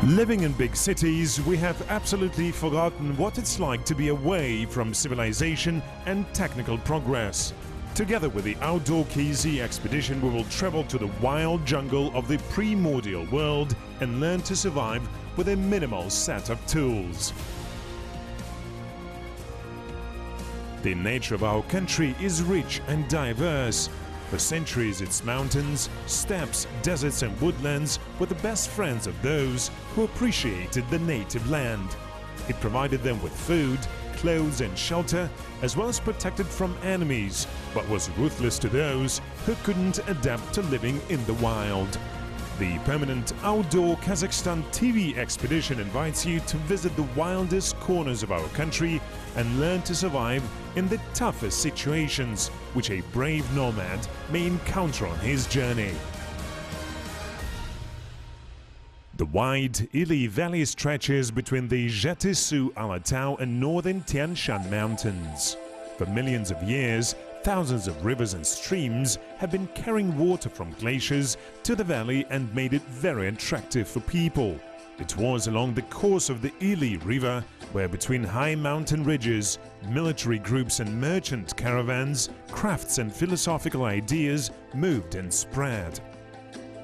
Living in big cities, we have absolutely forgotten what it's like to be away from civilization and technical progress. Together with the outdoor KZ expedition, we will travel to the wild jungle of the primordial world and learn to survive with a minimal set of tools. The nature of our country is rich and diverse. For centuries, its mountains, steppes, deserts and woodlands were the best friends of those who appreciated the native land. It provided them with food, clothes and shelter, as well as protected from enemies, but was ruthless to those who couldn't adapt to living in the wild. The permanent outdoor Kazakhstan TV expedition invites you to visit the wildest corners of our country and learn to survive in the toughest situations which a brave nomad may encounter on his journey. The wide Ili Valley stretches between the Zhetysu Alatau and northern Tian Shan mountains. For millions of years, thousands of rivers and streams have been carrying water from glaciers to the valley and made it very attractive for people. It was along the course of the Ili River where, between high mountain ridges, military groups and merchant caravans, crafts and philosophical ideas moved and spread.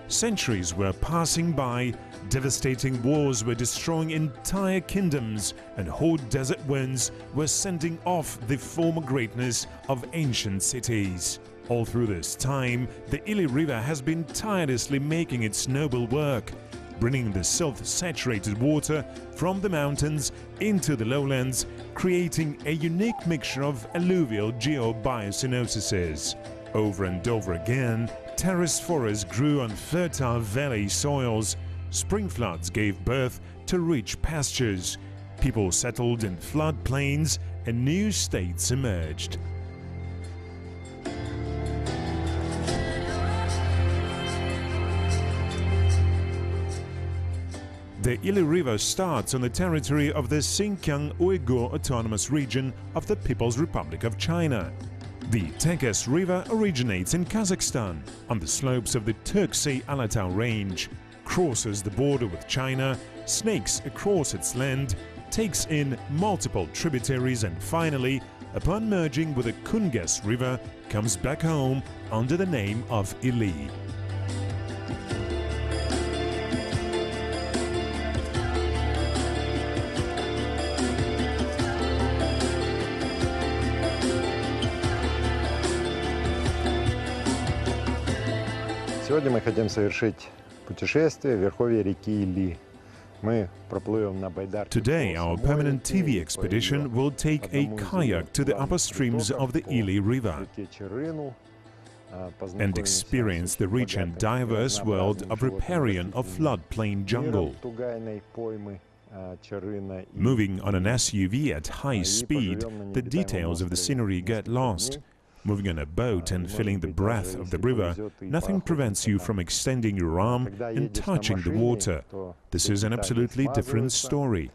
Centuries were passing by, devastating wars were destroying entire kingdoms, and hot desert winds were sending off the former greatness of ancient cities. All through this time, the Ili River has been tirelessly making its noble work, bringing the silt-saturated water from the mountains into the lowlands, creating a unique mixture of alluvial geobiocenoses. Over and over again, terrace forests grew on fertile valley soils, spring floods gave birth to rich pastures, people settled in floodplains, and new states emerged. The Ili River starts on the territory of the Xinjiang Uyghur Autonomous Region of the People's Republic of China. The Teges River originates in Kazakhstan on the slopes of the Turksey Alatau range, crosses the border with China, snakes across its land, takes in multiple tributaries and finally, upon merging with the Kunges River, comes back home under the name of Ili. Сегодня мы хотим совершить путешествие в верховье реки Или. Today, our permanent TV expedition will take a kayak to the upper streams of the Ili River and experience the rich and diverse world of riparian or floodplain jungle. Moving on an SUV at high speed, the details of the scenery get lost. Moving on a boat and feeling the breath of the river, nothing prevents you from extending your arm and touching the water. This is an absolutely different story.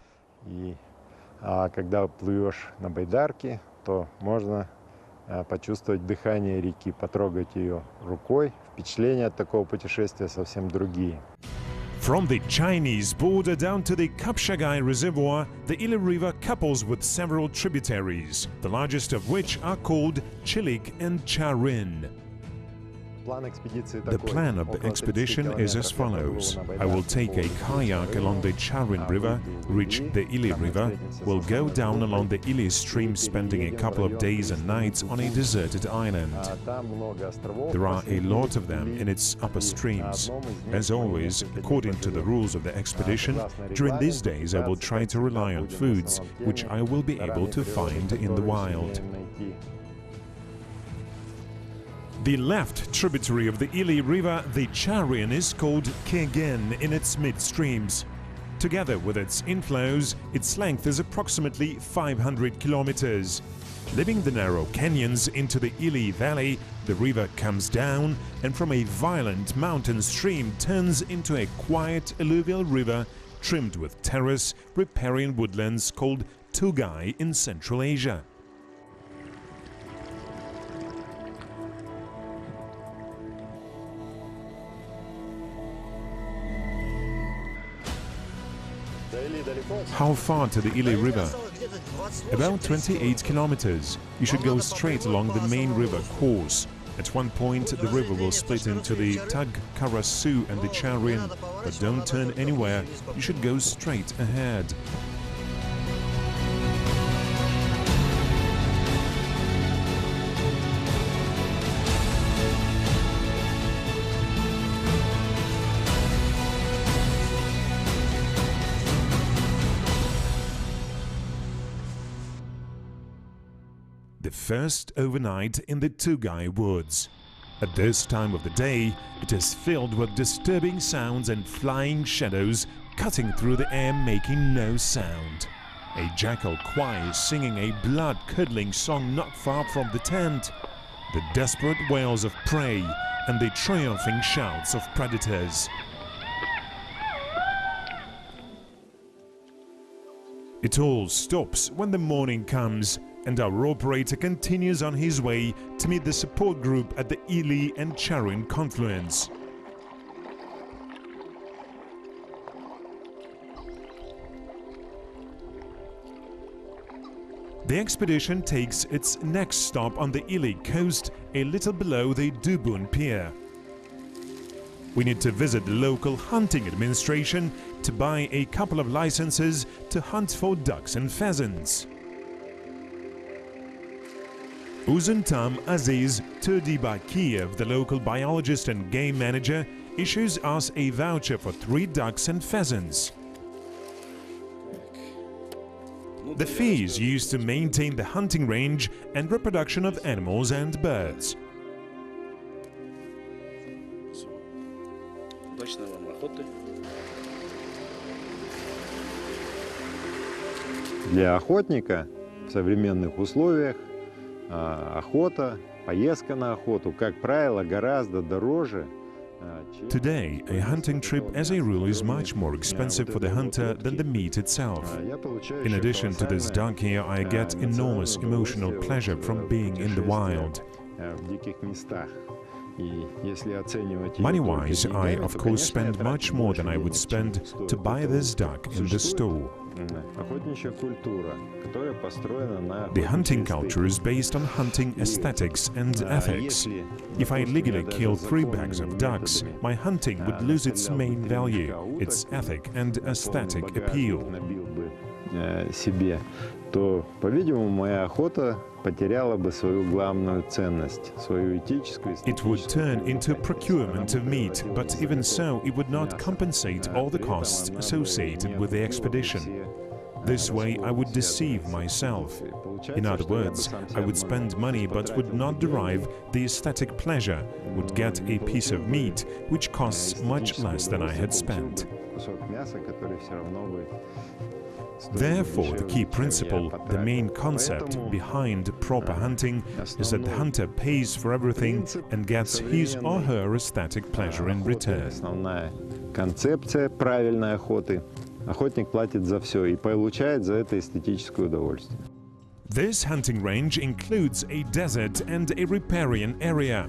Когда плывешь на байдарке, то можно почувствовать дыхание реки, потрогать ее рукой. Впечатления от такого путешествия совсем другие. From the Chinese border down to the Kapshagai Reservoir, the Ili River couples with several tributaries, the largest of which are called Chilik and Charin. The plan of the expedition is as follows. I will take a kayak along the Charin River, reach the Ili River, will go down along the Ili stream, spending a couple of days and nights on a deserted island. There are a lot of them in its upper streams. As always, according to the rules of the expedition, during these days I will try to rely on foods which I will be able to find in the wild. The left tributary of the Ili River, the Charin, is called Kegen in its midstreams. Together with its inflows, its length is approximately 500 kilometers. Leaving the narrow canyons into the Ili Valley, the river comes down and from a violent mountain stream turns into a quiet alluvial river trimmed with terrace, riparian woodlands called Tugai in Central Asia. How far to the Ili River? About 28 kilometers. You should go straight along the main river course. At one point, the river will split into the Tag, Karasu and the Charin, but don't turn anywhere. You should go straight ahead. The first overnight in the Tugai woods. At this time of the day, it is filled with disturbing sounds and flying shadows cutting through the air, making no sound. A jackal choir is singing a blood-curdling song not far from the tent. The desperate wails of prey and the triumphing shouts of predators. It all stops when the morning comes, and our operator continues on his way to meet the support group at the Ili and Charin confluence. The expedition takes its next stop on the Ili coast, a little below the Dubun Pier. We need to visit the local hunting administration to buy a couple of licenses to hunt for ducks and pheasants. Uzuntam Aziz Turdibakiev, the local biologist and game manager, issues us a voucher for 3 ducks and pheasants. The fee is used to maintain the hunting range and reproduction of animals and birds. Для охотника в современных условиях охота, поездка на охоту, как правило, гораздо дороже. Today, a hunting trip as a rule is much more expensive for the hunter than the meat itself. In addition to this duck here, I get enormous emotional pleasure from being in the wild. Money-wise, I of course spend much more than I would spend to buy this duck in the store. The hunting culture is based on hunting aesthetics and ethics. If I legally kill 3 bags of ducks, my hunting would lose its main value, its ethic and aesthetic appeal. То, по-видимому, моя охота потеряла бы свою главную ценность, свою этическую. It would turn into procurement of meat, but even so, it would not compensate all the costs associated with the expedition. This way, I would deceive myself. In other words, I would spend money but would not derive the aesthetic pleasure, would get a piece of meat which costs much less than I had spent. Therefore, the key principle, the main concept behind proper hunting is that the hunter pays for everything and gets his or her aesthetic pleasure in return. Концепция правильной охоты. Охотник платит за все и получает за это эстетическое удовольствие. This hunting range includes a desert and a riparian area.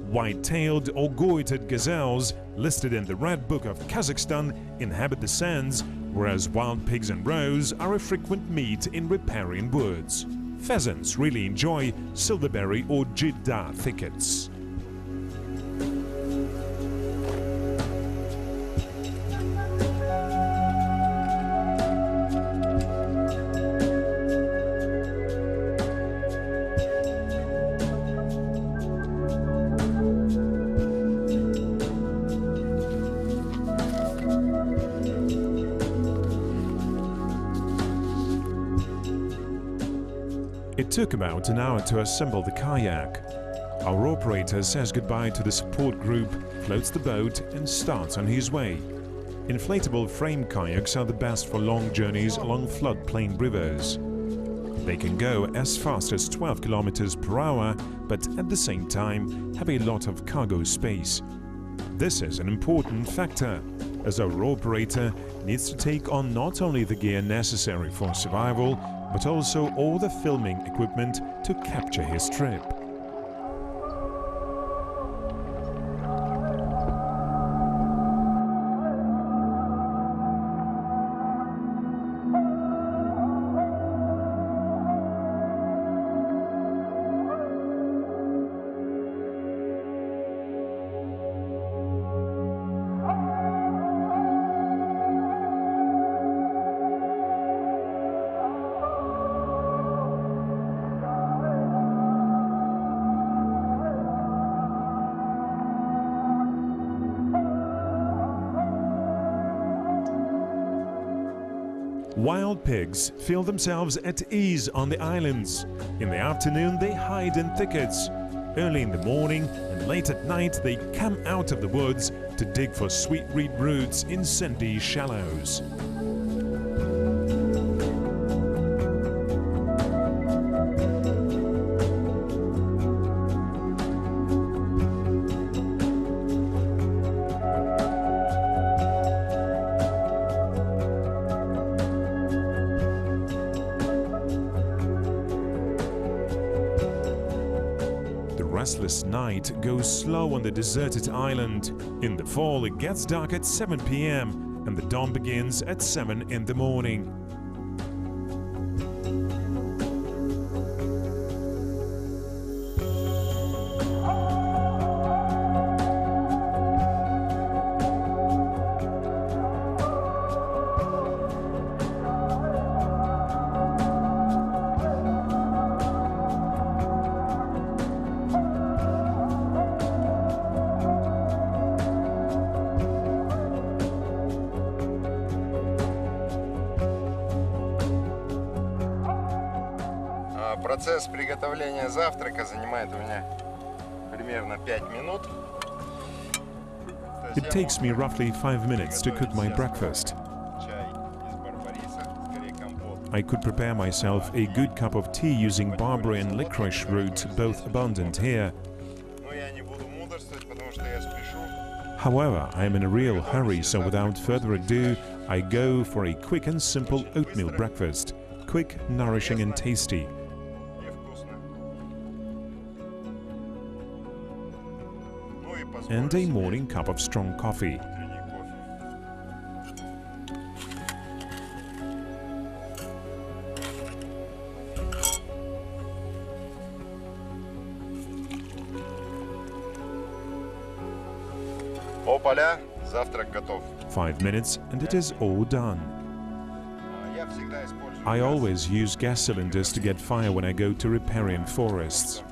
White-tailed or goitered gazelles, listed in the Red Book of Kazakhstan, inhabit the sands, whereas wild pigs and roes are a frequent meat in riparian woods. Pheasants really enjoy silverberry or jidda thickets. It took about an hour to assemble the kayak. Our operator says goodbye to the support group, floats the boat and starts on his way. Inflatable frame kayaks are the best for long journeys along floodplain rivers. They can go as fast as 12 kilometers per hour, but at the same time have a lot of cargo space. This is an important factor, as our operator needs to take on not only the gear necessary for survival, but also all the filming equipment to capture his trip. Wild pigs feel themselves at ease on the islands. In the afternoon they hide in thickets. Early in the morning and late at night they come out of the woods to dig for sweet reed roots in sandy shallows. Restless night goes slow on the deserted island. In the fall it gets dark at 7 p.m. and the dawn begins at 7 in the morning. Процесс приготовления завтрака занимает у меня примерно 5 минут. It takes me roughly 5 minutes to cook my breakfast. I could prepare myself a good cup of tea using barberry and licorice root, both abundant here. However, I am in a real hurry, so without further ado, I go for a quick and simple oatmeal breakfast. Quick, nourishing and tasty. And a morning cup of strong coffee. Опаля, завтрак готов. 5 minutes and it is all done. I always use gas cylinders to get fire when I go to riparian forests.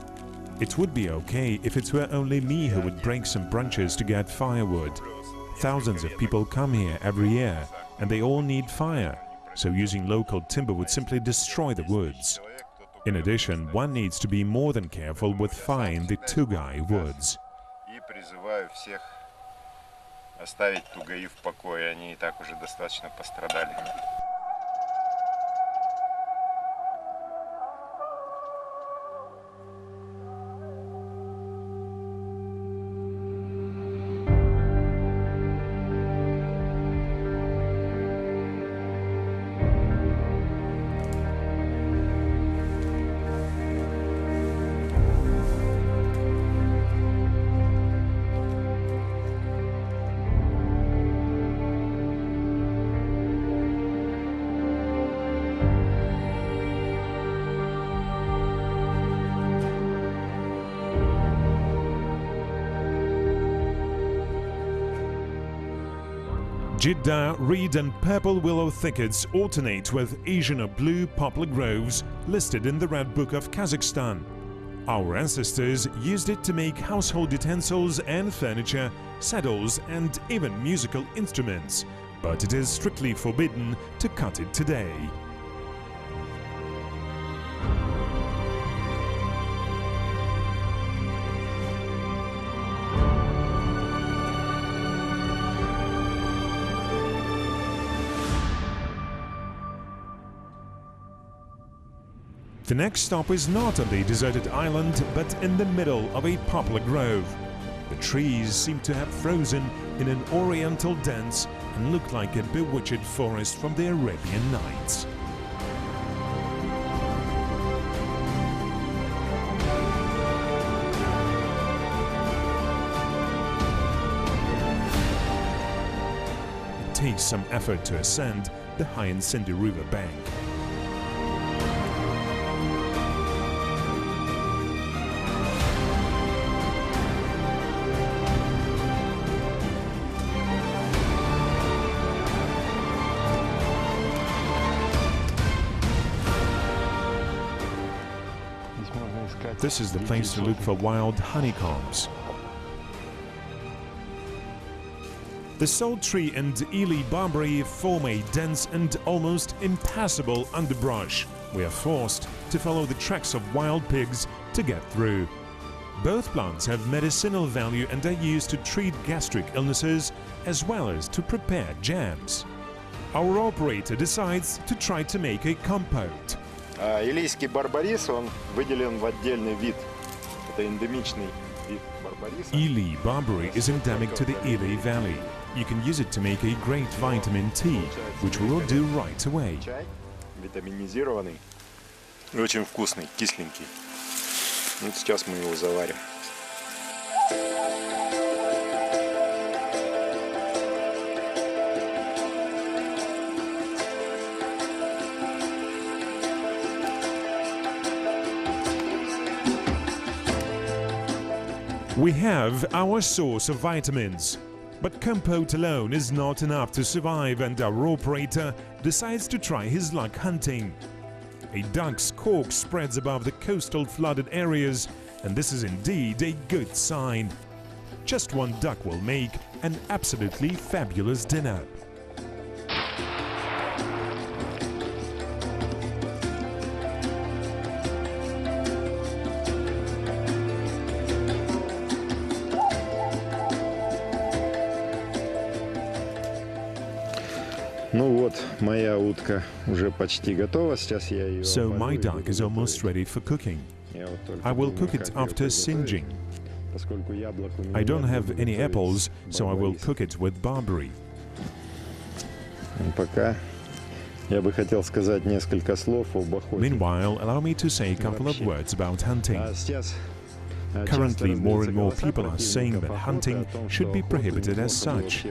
It would be okay if it were only me who would break some branches to get firewood. Thousands of people come here every year and they all need fire, so using local timber would simply destroy the woods. In addition, one needs to be more than careful with firing the tugai woods. Оставить тугаи в покое, они и так уже достаточно пострадали. Jidda, reed and purple willow thickets alternate with Asian or blue poplar groves listed in the Red Book of Kazakhstan. Our ancestors used it to make household utensils and furniture, saddles and even musical instruments, but it is strictly forbidden to cut it today. The next stop is not on the deserted island, but in the middle of a poplar grove. The trees seem to have frozen in an oriental dance and look like a bewitched forest from the Arabian Nights. It takes some effort to ascend the high and sandy river bank. This is the place to look for wild honeycombs. The salt tree and Ely barberry form a dense and almost impassable underbrush. We are forced to follow the tracks of wild pigs to get through. Both plants have medicinal value and are used to treat gastric illnesses as well as to prepare jams. Our operator decides to try to make a compote. Илийский барбарис, он выделен в отдельный вид. Это эндемичный вид барбариса. Ely barberry is endemic to the Ely Valley. You can use it to make a great vitamin tea, which we will do right away. Чай витаминизированный и очень вкусный, кисленький. Вот сейчас мы его заварим. We have our source of vitamins. But compote alone is not enough to survive, and our operator decides to try his luck hunting. A duck's cork spreads above the coastal flooded areas, and this is indeed a good sign. Just one duck will make an absolutely fabulous dinner. Ну вот, моя утка уже почти готова. Сейчас я ее So my duck is almost ready for cooking. I will cook it after singeing. I don't have any apples, so I will cook it with barberry. Пока я бы хотел сказать несколько слов об охоте. Meanwhile, allow me to say a couple of words about hunting. Currently, more and more people are saying that hunting should be prohibited as such.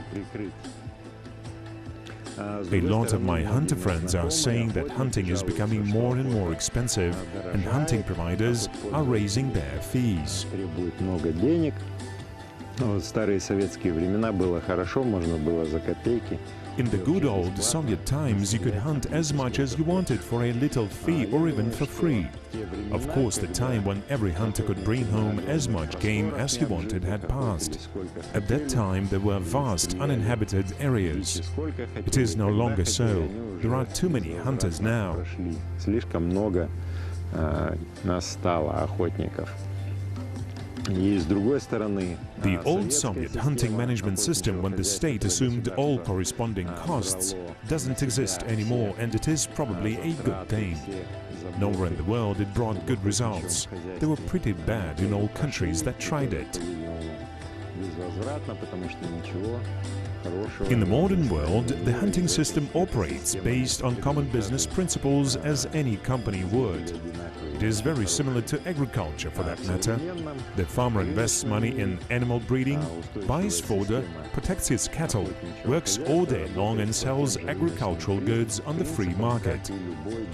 A lot of my hunter friends are saying that hunting is becoming more and more expensive, and hunting providers are raising their fees. Требует много денег. В старые советские времена было хорошо, можно было за копейки. In the good old Soviet times, you could hunt as much as you wanted for a little fee or even for free. Of course, the time when every hunter could bring home as much game as he wanted had passed. At that time, there were vast uninhabited areas. It is no longer so. There are too many hunters now. Слишком много нас стало охотников. The old Soviet hunting management system, when the state assumed all corresponding costs, doesn't exist anymore, and it is probably a good thing. Nowhere in the world it brought good results. They were pretty bad in all countries that tried it. In the modern world, the hunting system operates based on common business principles as any company would. It is very similar to agriculture, for that matter. The farmer invests money in animal breeding, buys fodder, protects his cattle, works all day long and sells agricultural goods on the free market.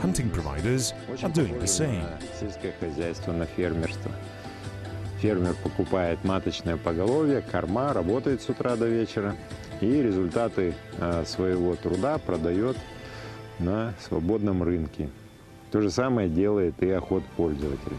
Hunting providers are doing the same. Фермер покупает маточное поголовье, корма, работает с утра до вечера и результаты своего труда продает на свободном рынке. То же самое делает и охотпользователь.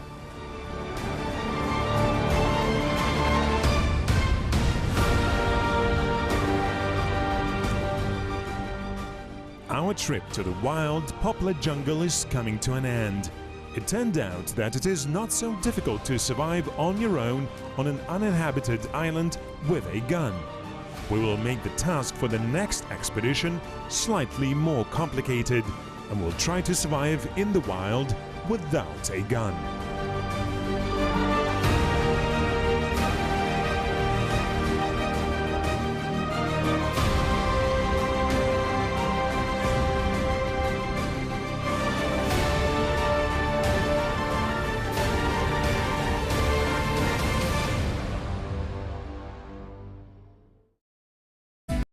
Our trip to the wild poplar jungle is coming to an end. It turned out that it is not so difficult to survive on your own on an uninhabited island with a gun. We will make the task for the next expedition slightly more complicated, and will try to survive in the wild without a gun.